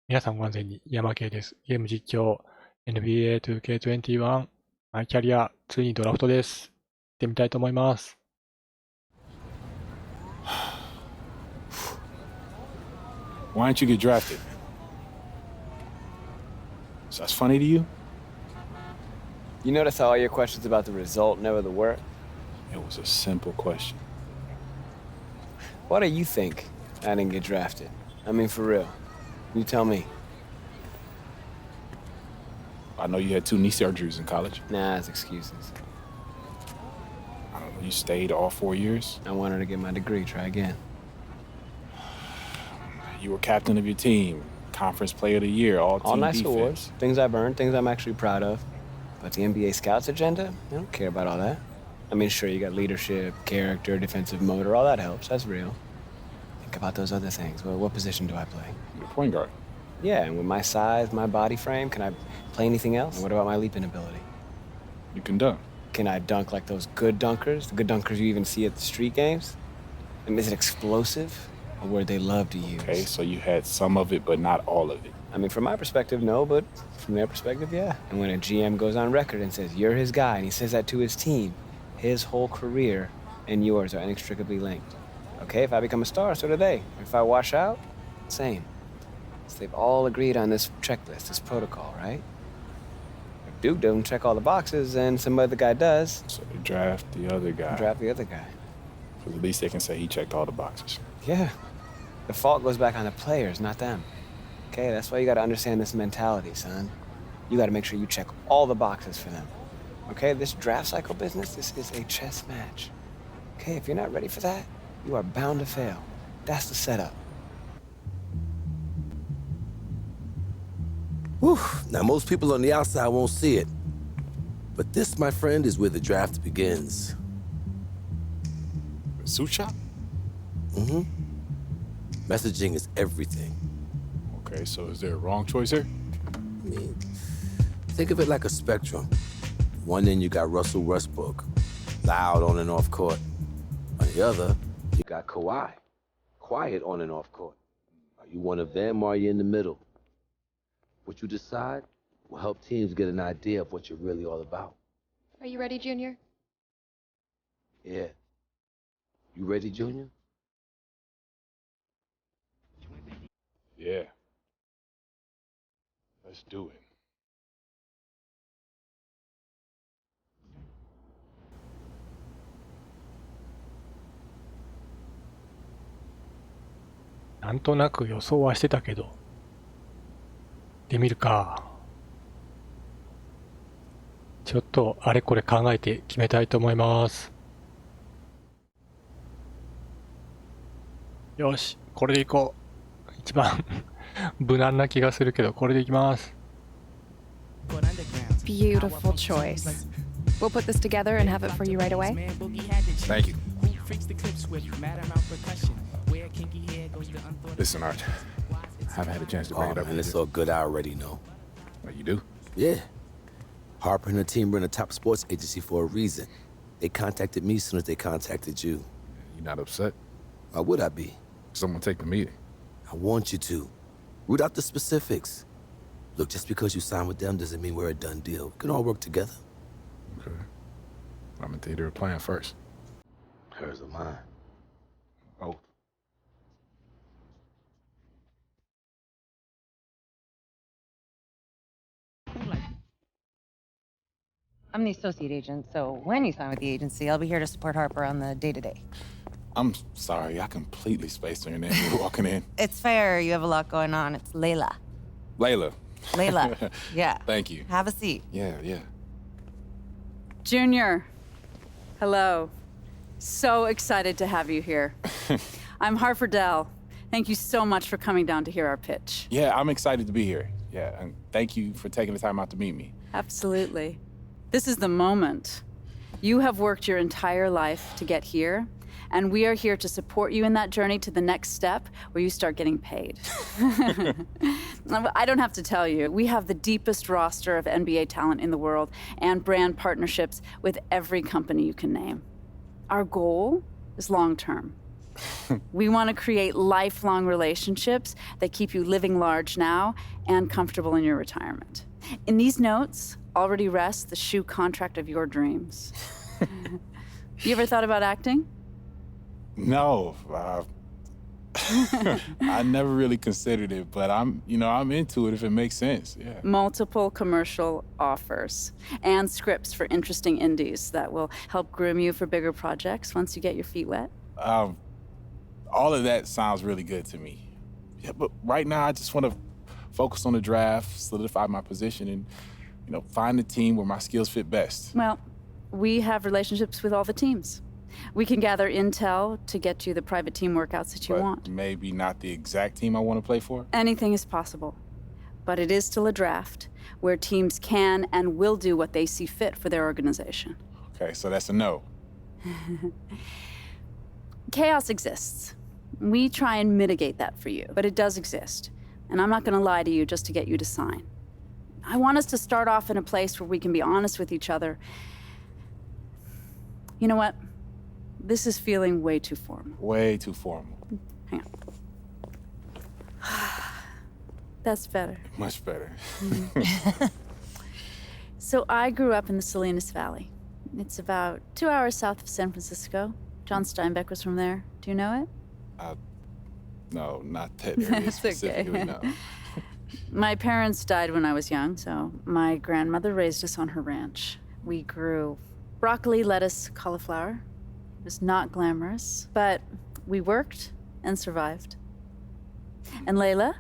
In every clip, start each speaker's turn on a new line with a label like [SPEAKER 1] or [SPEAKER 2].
[SPEAKER 1] 皆さんご安全に、やまけいです。ゲーム実況、NBA2K21、マイキャリア、ついにドラフトです。行ってみたいと思います。
[SPEAKER 2] Why didn't you get drafted? So that's funny to you?
[SPEAKER 3] You notice how all your questions about the result, never the work?
[SPEAKER 2] It was a simple question.
[SPEAKER 3] Why do you think I didn't get drafted? I mean, for real. You tell me.
[SPEAKER 2] I know you had 2 knee surgeries in college.
[SPEAKER 3] Nah, it's excuses.
[SPEAKER 2] I don't know, you stayed all 4 years?
[SPEAKER 3] I wanted to get my degree, try again.
[SPEAKER 2] You were captain of your team, conference player of the year, all team
[SPEAKER 3] nice
[SPEAKER 2] defense.
[SPEAKER 3] awards, things I've earned, things I'm actually proud of. But the NBA scouts agenda, I don't care about all that. I mean, sure, you got leadership, character, defensive motor, all that helps, that's real. Think about those other things. Well, what position do I play?
[SPEAKER 2] You're a point guard.
[SPEAKER 3] Yeah, and with my size, my body frame, can I play anything else? And what about my leaping ability?
[SPEAKER 2] You can dunk.
[SPEAKER 3] Can I dunk like those good dunkers? The good dunkers you even see at the street games? And is it explosive? A word they love to use.
[SPEAKER 2] Okay, so you had some of it, but not all of it.
[SPEAKER 3] I mean, from my perspective, no, but from their perspective, yeah. And when a GM goes on record and says, you're his guy, and he says that to his team, his whole career and yours are inextricably linked. Okay, if I become a star, so do they. If I wash out, same. So they've all agreed on this checklist, this protocol, right? If Duke doesn't check all the boxes, and some other guy does.
[SPEAKER 2] So they draft the other guy.
[SPEAKER 3] Draft the other guy.
[SPEAKER 2] Because at least they can say he checked all the boxes.
[SPEAKER 3] Yeah. The fault goes back on the players, not them. Okay, that's why you gotta understand this mentality, son. You gotta make sure you check all the boxes for them. Okay, this draft cycle business, this is a chess match. Okay, if you're not ready for that, you are bound to fail. That's the setup.
[SPEAKER 4] Whew. Now, most people on the outside won't see it. But this, my friend, is where the draft begins.
[SPEAKER 2] A suit shop?
[SPEAKER 4] Mm-hmm. Messaging is everything.
[SPEAKER 2] Okay, so is there a wrong choice here?
[SPEAKER 4] I mean, think of it like a spectrum. One end, you got Russell Westbrook, loud on and off court. On the other, you got Kawhi, quiet on and off court. Are you one of them or are you in the middle? What you decide will help teams get an idea of what you're really all about.
[SPEAKER 5] Are you ready, Junior?
[SPEAKER 4] Yeah. You ready, Junior?
[SPEAKER 2] Yeah. Let's do it.
[SPEAKER 1] なんとなく予想はしてたけど。行ってみるか。ちょっとあれこれ考えて決めたいと思います。よし、これでいこう。一番無難な気がするけど、これでいきます。
[SPEAKER 5] Beautiful choice. We'll put this together and have it for you right away.
[SPEAKER 2] Thank you. Listen, Art, I haven't had a chance to bring it up.
[SPEAKER 4] And it's all good, I already know.
[SPEAKER 2] Oh, you do?
[SPEAKER 4] Yeah. Harper and her team run a top sports agency for a reason. They contacted me as soon as they contacted you.
[SPEAKER 2] You not upset?
[SPEAKER 4] Why would I be?
[SPEAKER 2] Someone take the meeting.
[SPEAKER 4] I want you to. Root out the specifics. Look, just because you sign with them doesn't mean we're a done deal. We can all work together.
[SPEAKER 2] Okay. I'm gonna take their plan first.
[SPEAKER 4] Hers or mine?
[SPEAKER 2] Both.
[SPEAKER 6] I'm the associate agent, so when you sign with the agency, I'll be here to support Harper on the day-to-day.
[SPEAKER 2] I'm sorry, I completely spaced on your name. You were walking in.
[SPEAKER 6] It's fair, you have a lot going on. It's Layla.
[SPEAKER 2] Layla.
[SPEAKER 6] Layla, yeah.
[SPEAKER 2] Thank you.
[SPEAKER 6] Have a seat.
[SPEAKER 2] Yeah.
[SPEAKER 7] Junior, hello. So excited to have you here. I'm Harper Dell. Thank you so much for coming down to hear our pitch.
[SPEAKER 2] Yeah, I'm excited to be here. Yeah, and thank you for taking the time out to meet me.
[SPEAKER 7] Absolutely. This is the moment. You have worked your entire life to get here, and we are here to support you in that journey to the next step where you start getting paid. I don't have to tell you, we have the deepest roster of NBA talent in the world and brand partnerships with every company you can name. Our goal is long-term. We want to create lifelong relationships that keep you living large now and comfortable in your retirement. In these notes already rests the shoe contract of your dreams. You ever thought about acting?
[SPEAKER 2] No, I never really considered it, but I'm into it if it makes sense. Yeah.
[SPEAKER 7] Multiple commercial offers and scripts for interesting indies that will help groom you for bigger projects once you get your feet wet.
[SPEAKER 2] All of that sounds really good to me. Yeah, but right now I just want to focus on the draft, solidify my position, and find the team where my skills fit best.
[SPEAKER 7] Well, we have relationships with all the teams. We can gather intel to get you the private team workouts that you
[SPEAKER 2] But
[SPEAKER 7] want.
[SPEAKER 2] maybe not the exact team I want to play for.
[SPEAKER 7] Anything is possible. But it is still a draft where teams can and will do what they see fit for their organization.
[SPEAKER 2] Okay, so that's a no.
[SPEAKER 7] Chaos exists. We try and mitigate that for you, but it does exist. And I'm not going to lie to you just to get you to sign. I want us to start off in a place where we can be honest with each other. You know what? This is feeling way too formal.
[SPEAKER 2] Way too formal.
[SPEAKER 7] Hang on. That's better.
[SPEAKER 2] Much better.
[SPEAKER 7] So I grew up in the Salinas Valley. It's about 2 hours south of San Francisco. John Steinbeck was from there. Do you know it?
[SPEAKER 2] No, not that area specifically, no.
[SPEAKER 7] My parents died when I was young, so my grandmother raised us on her ranch. We grew broccoli, lettuce, cauliflower. It was not glamorous, but we worked and survived. And Layla?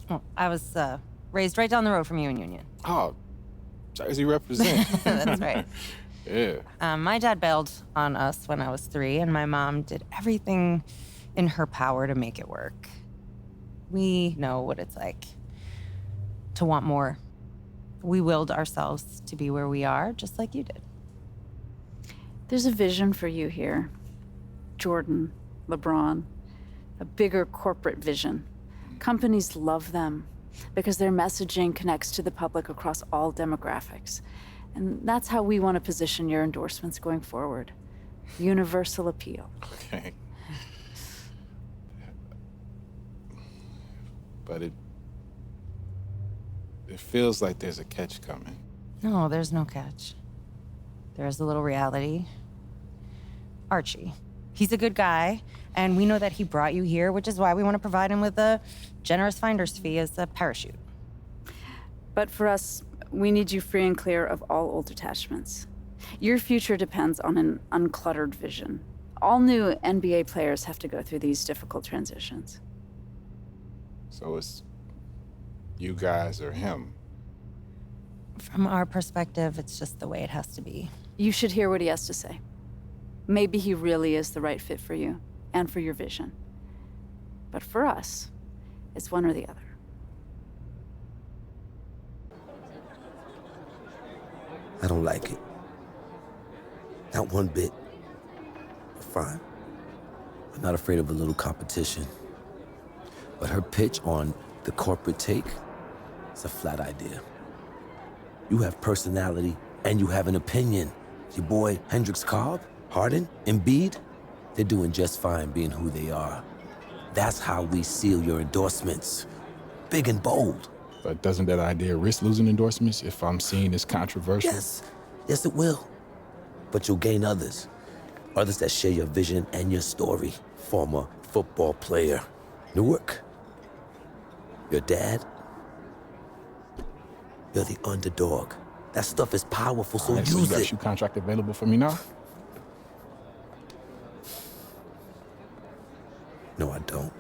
[SPEAKER 6] Oh, I was raised right down the road from you in Union.
[SPEAKER 2] Oh, Jersey represent.
[SPEAKER 6] That's right.
[SPEAKER 2] Yeah.
[SPEAKER 6] My dad bailed on us when I was 3, and my mom did everything in her power to make it work. We know what it's like to want more. We willed ourselves to be where we are, just like you did.
[SPEAKER 7] There's a vision for you here. Jordan, LeBron, a bigger corporate vision. Companies love them because their messaging connects to the public across all demographics. And that's how we want to position your endorsements going forward. Universal appeal.
[SPEAKER 2] Okay. But it feels like there's a catch coming.
[SPEAKER 6] No, there's no catch. There's a little reality. Archie. He's a good guy, and we know that he brought you here, which is why we want to provide him with a generous finder's fee as a parachute.
[SPEAKER 7] But for us, we need you free and clear of all old attachments. Your future depends on an uncluttered vision. All new NBA players have to go through these difficult transitions.
[SPEAKER 2] So it's you guys or him.
[SPEAKER 6] From our perspective, it's just the way it has to be.
[SPEAKER 7] You should hear what he has to say. Maybe he really is the right fit for you and for your vision. But for us, it's one or the other.
[SPEAKER 4] I don't like it. Not one bit. But fine. I'm not afraid of a little competition. But her pitch on the corporate take, it's a flat idea. You have personality and you have an opinion. Your boy Hendricks Cobb, Harden, Embiid, they're doing just fine being who they are. That's how we seal your endorsements. Big and bold.
[SPEAKER 2] But doesn't that idea risk losing endorsements if I'm seen as controversial?
[SPEAKER 4] Yes, it will. But you'll gain others. Others that share your vision and your story. Former football player. Newark. Your dad. You're the underdog. That stuff is powerful, so
[SPEAKER 2] Alright, so you
[SPEAKER 4] use
[SPEAKER 2] got a
[SPEAKER 4] it.
[SPEAKER 2] shoe contract available for me now?
[SPEAKER 4] No, I don't.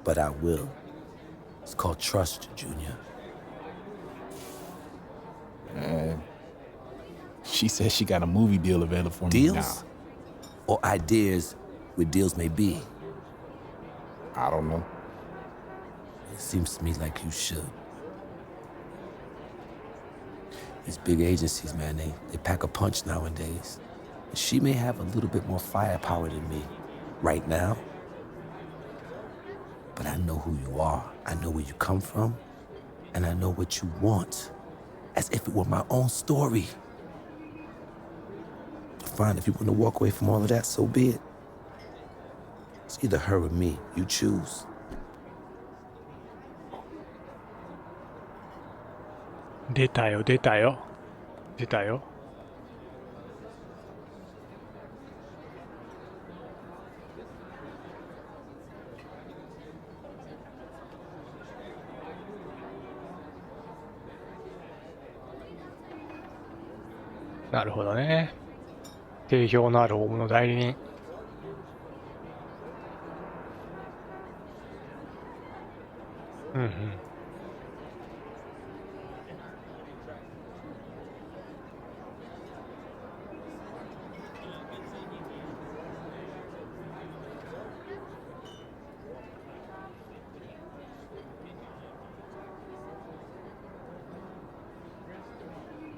[SPEAKER 4] But I will. It's called trust, Junior.
[SPEAKER 2] She says she got a movie deal available for me
[SPEAKER 4] Deals?
[SPEAKER 2] now.
[SPEAKER 4] Or ideas where deals may be?
[SPEAKER 2] I don't know.
[SPEAKER 4] It seems to me like you should. These big agencies, man, they pack a punch nowadays. She may have a little bit more firepower than me right now. But I know who you are. I know where you come from. And I know what you want. As if it were my own story. Fine, if you want to walk away from all of that, so be it. It's either her or me. You choose.
[SPEAKER 1] 出たよ、出たよ。出たよ。なるほどね。定評のある大物代理人。うんうん。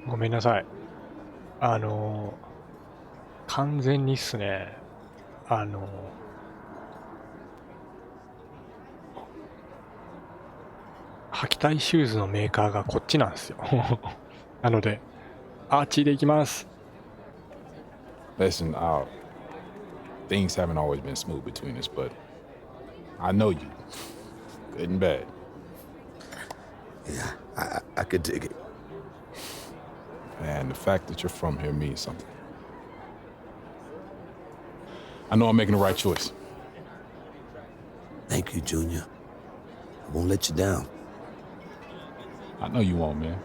[SPEAKER 1] ごめんなさい。完全にっすね。履きたいシューズのメーカーがこっちなんですよ。なので、アーチーでいきます。
[SPEAKER 2] Listen, things haven't always been smooth between us, but I know you, good and bad.
[SPEAKER 4] Yeah, I could dig it.
[SPEAKER 2] And the fact that you're from here means something. I know I'm making the right choice.
[SPEAKER 4] Thank you, Junior. I won't let you down.
[SPEAKER 2] I know you won't, man.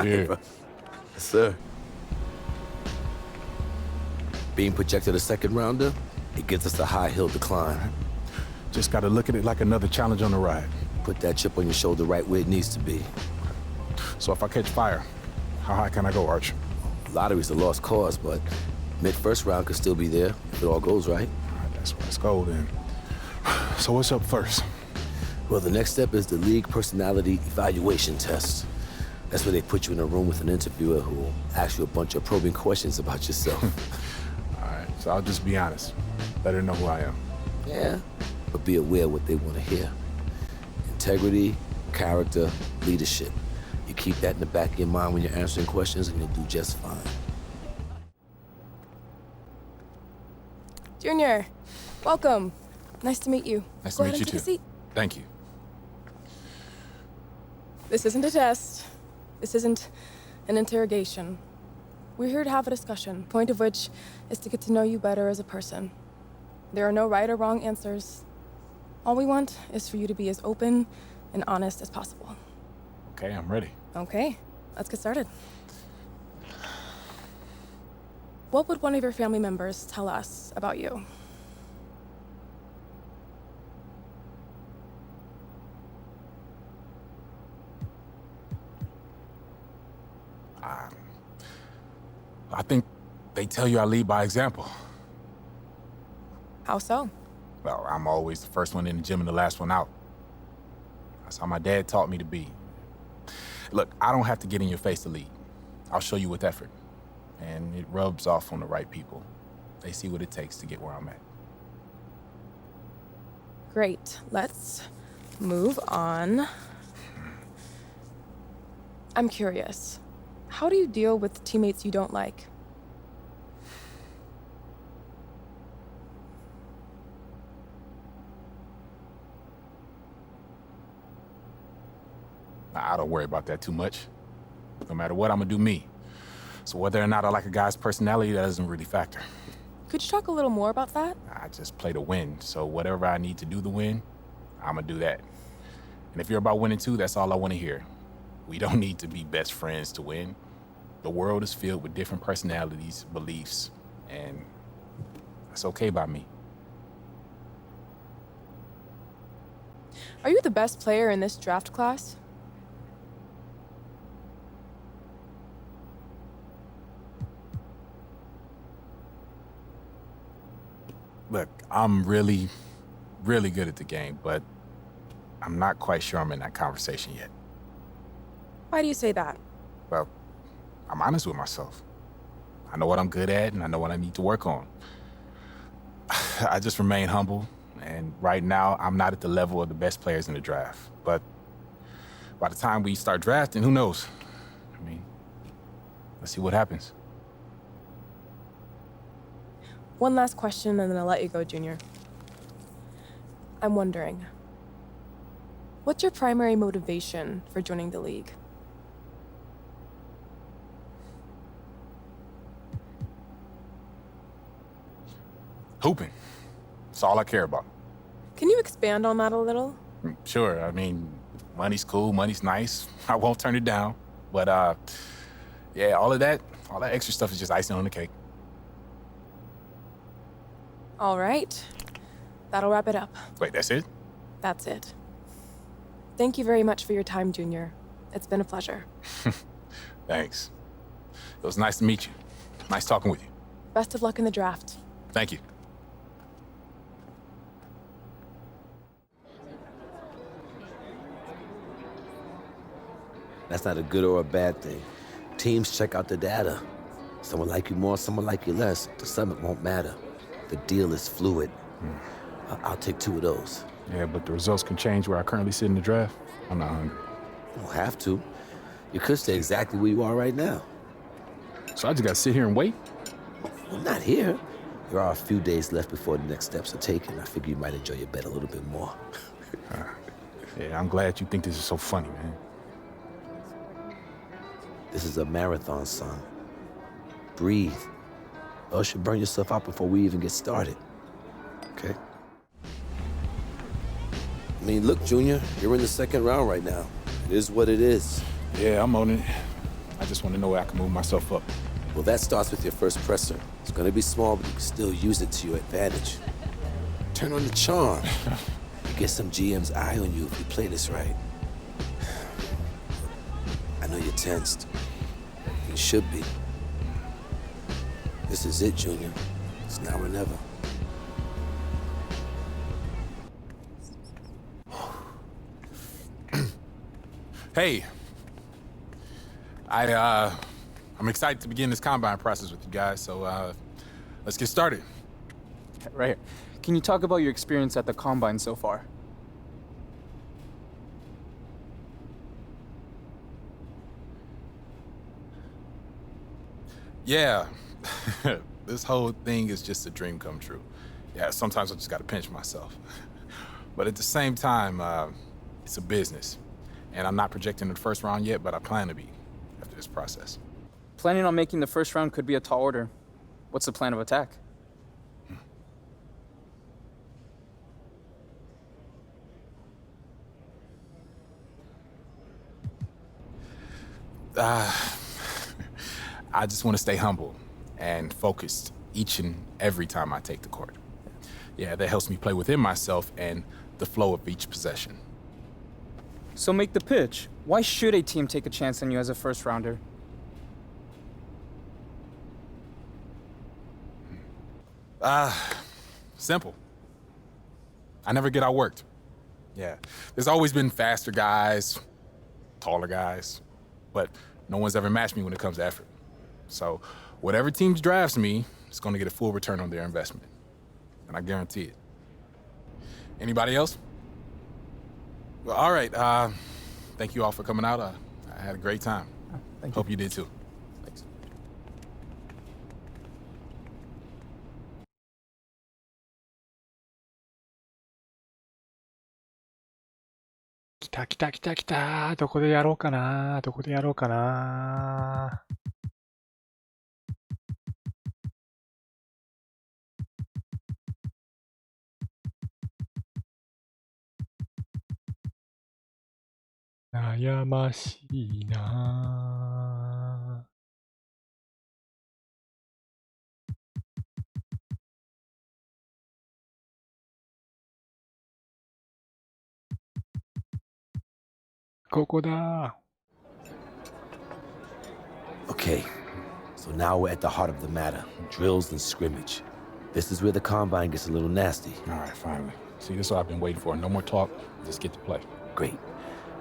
[SPEAKER 4] Yeah. Yes, sir. Being projected a second rounder, it gives us a high hill to climb.
[SPEAKER 2] Just gotta look at it like another challenge on the ride.
[SPEAKER 4] Put that chip on your shoulder right where it needs to be.
[SPEAKER 2] So if I catch fire, how high can I go, Arch?
[SPEAKER 4] Lottery's a lost cause, but mid-first round could still be there if it all goes right.
[SPEAKER 2] All right, let's go then. So what's up first?
[SPEAKER 4] Well, the next step is the league personality evaluation test. That's where they put you in a room with an interviewer who will ask you a bunch of probing questions about yourself.
[SPEAKER 2] All right, so I'll just be honest. Let her know who I am.
[SPEAKER 4] Yeah, but be aware of what they want to hear. Integrity, character, leadership. You keep that in the back of your mind when you're answering questions and you'll do just fine.
[SPEAKER 8] Junior, welcome. Nice to meet you.
[SPEAKER 2] Nice
[SPEAKER 8] Go
[SPEAKER 2] to
[SPEAKER 8] ahead
[SPEAKER 2] meet you
[SPEAKER 8] and take
[SPEAKER 2] too.
[SPEAKER 8] a seat.
[SPEAKER 2] Thank you.
[SPEAKER 8] This isn't a test. This isn't an interrogation. We're here to have a discussion, point of which is to get to know you better as a person. There are no right or wrong answers. All we want is for you to be as open and honest as possible.
[SPEAKER 2] Okay, I'm ready.
[SPEAKER 8] Okay, let's get started. What would one of your family members tell us about you?
[SPEAKER 2] I think they tell you I lead by example.
[SPEAKER 8] How so?
[SPEAKER 2] Well, I'm always the first one in the gym and the last one out. That's how my dad taught me to be. Look, I don't have to get in your face to lead. I'll show you with effort. And it rubs off on the right people. They see what it takes to get where I'm at.
[SPEAKER 8] Great. Let's move on. I'm curious. How do you deal with teammates you don't like?
[SPEAKER 2] I don't worry about that too much. No matter what, I'm gonna do me. So whether or not I like a guy's personality, that doesn't really factor.
[SPEAKER 8] Could you talk a little more about that?
[SPEAKER 2] I just play to win. So whatever I need to do to win, I'm gonna do that. And if you're about winning too, that's all I wanna hear. We don't need to be best friends to win. The world is filled with different personalities, beliefs, and that's okay by me.
[SPEAKER 8] Are you the best player in this draft class?
[SPEAKER 2] Look, I'm really, really good at the game, but I'm not quite sure I'm in that conversation yet.
[SPEAKER 8] Why do you say that?
[SPEAKER 2] Well, I'm honest with myself. I know what I'm good at, and I know what I need to work on. I just remain humble, and right now, I'm not at the level of the best players in the draft. But by the time we start drafting, who knows? I mean, let's see what happens.
[SPEAKER 8] One last question and then I'll let you go, Junior. I'm wondering, what's your primary motivation for joining the league?
[SPEAKER 2] Hooping. That's all I care about.
[SPEAKER 8] Can you expand on that a little?
[SPEAKER 2] Sure, I mean, money's cool, money's nice. I won't turn it down. But, yeah, all that extra stuff is just icing on the cake.
[SPEAKER 8] All right. That'll wrap it up.
[SPEAKER 2] Wait, that's it?
[SPEAKER 8] That's it. Thank you very much for your time, Junior. It's been a pleasure.
[SPEAKER 2] Thanks. It was nice to meet you. Nice talking with you.
[SPEAKER 8] Best of luck in the draft.
[SPEAKER 2] Thank you.
[SPEAKER 4] That's not a good or a bad thing. Teams check out the data. Someone like you more, someone like you less. To some, it won't matter. The deal is fluid. I'll take 2 of those.
[SPEAKER 2] Yeah, but the results can change where I currently sit in the draft. I'm not hungry.
[SPEAKER 4] You don't have to. You could stay exactly where you are right now.
[SPEAKER 2] So I just gotta sit here and wait?
[SPEAKER 4] Well, not here. There are a few days left before the next steps are taken. I figure you might enjoy your bet a little bit more.
[SPEAKER 2] Yeah, I'm glad you think this is so funny, man.
[SPEAKER 4] This is a marathon, son. Breathe. Or else you'll burn yourself out before we even get started. Okay? I mean, look, Junior, you're in the 2nd round right now. It is what it is.
[SPEAKER 2] Yeah, I'm on it. I just want to know where I can move myself up.
[SPEAKER 4] Well, that starts with your first presser. It's gonna be small, but you can still use it to your advantage. Turn on the charm. You get some GM's eye on you if you play this right. I know you're tensed. You should be. This is it, Junior. It's now or never.
[SPEAKER 2] Hey, I'm excited to begin this combine process with you guys, so let's get started.
[SPEAKER 9] Right here. Can you talk about your experience at the Combine so far?
[SPEAKER 2] Yeah, this whole thing is just a dream come true. Yeah, sometimes I just gotta pinch myself. But at the same time, it's a business. And I'm not projecting the first round yet, but I plan to be after this process.
[SPEAKER 9] Planning on making the first round could be a tall order. What's the plan of attack?
[SPEAKER 2] I just want to stay humble and focused each and every time I take the court. Yeah, that helps me play within myself and the flow of each possession.
[SPEAKER 9] So make the pitch. Why should a team take a chance on you as a first rounder?
[SPEAKER 2] Simple. I never get outworked. Yeah, there's always been faster guys, taller guys, but no one's ever matched me when it comes to effort. So whatever team drafts me is going to get a full return on their investment, and I guarantee it. Anybody else? Well, all right. Thank you all for coming out. I had a great time.
[SPEAKER 9] Thank you.
[SPEAKER 2] Hope you did too.
[SPEAKER 9] Thanks.
[SPEAKER 1] 来た来た来た来た。どこでやろうかな。どこでやろうかな。悩ましいな。ここだ。
[SPEAKER 4] Okay, so now we're at the heart of the matter. Drills and scrimmage. This is where the Combine gets a little nasty.
[SPEAKER 2] All right, finally. See, this is what I've been waiting for. No more talk. Just get to play.
[SPEAKER 4] Great.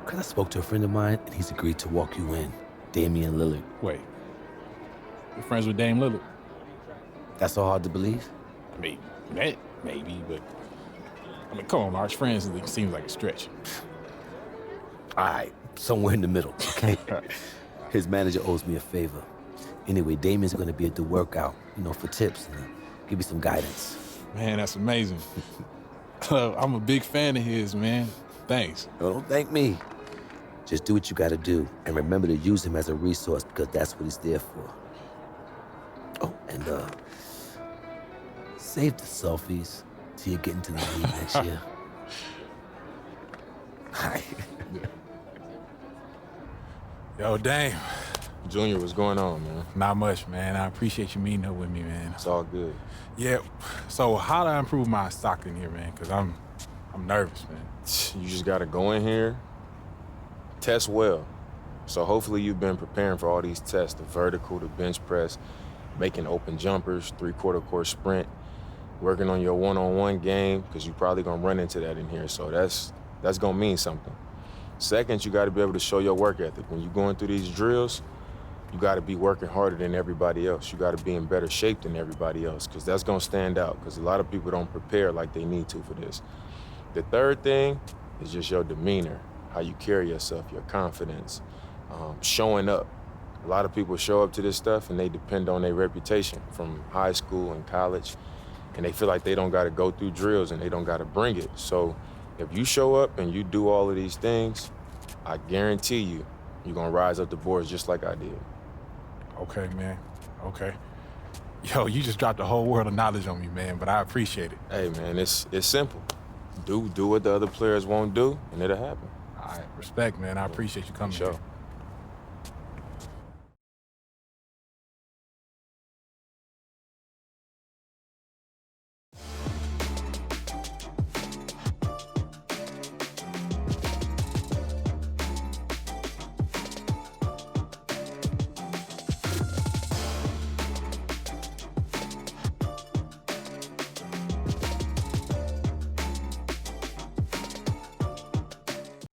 [SPEAKER 4] Because I spoke to a friend of mine, and he's agreed to walk you in. Damian Lillard.
[SPEAKER 2] Wait. You're friends with Dame Lillard?
[SPEAKER 4] That's so hard to believe?
[SPEAKER 2] I mean, maybe, but... I mean, come on, March. Friends seems like a stretch.
[SPEAKER 4] All right, somewhere in the middle, okay? His manager owes me a favor. Anyway, Damian's gonna be at the workout, for tips. And give you some guidance.
[SPEAKER 2] Man, that's amazing. I'm a big fan of his, man. Thanks.
[SPEAKER 4] No, don't thank me. Just do what you gotta do, and remember to use him as a resource because that's what he's there for. Oh, and save the selfies till you get into the league next year. Hi.
[SPEAKER 2] Yo, Dame.
[SPEAKER 10] Junior, what's going on, man?
[SPEAKER 2] Not much, man. I appreciate you meeting up with me, man.
[SPEAKER 10] It's all good.
[SPEAKER 2] Yeah. So how do I improve my stock in here, man? Because I'm nervous, man.
[SPEAKER 10] You just gotta go in here, test well. So hopefully you've been preparing for all these tests, the vertical, the bench press, making open jumpers, 3/4 court sprint, working on your one-on-one game, because you're probably gonna run into that in here. So that's gonna mean something. Second, you gotta be able to show your work ethic. When you're going through these drills, you gotta be working harder than everybody else. You gotta be in better shape than everybody else, because that's gonna stand out, because a lot of people don't prepare like they need to for this. The third thing is just your demeanor, how you carry yourself, your confidence, showing up. A lot of people show up to this stuff and they depend on their reputation from high school and college, and they feel like they don't gotta go through drills and they don't gotta bring it. So if you show up and you do all of these things, I guarantee you, you're gonna rise up the boards just like I did.
[SPEAKER 2] Okay, man. Okay. Yo, you just dropped a whole world of knowledge on me, man, but I appreciate it.
[SPEAKER 10] Hey, man, it's simple. Do what the other players won't do, and it'll happen.
[SPEAKER 2] All right, respect, man. I appreciate you coming.
[SPEAKER 10] Sure.
[SPEAKER 2] Here.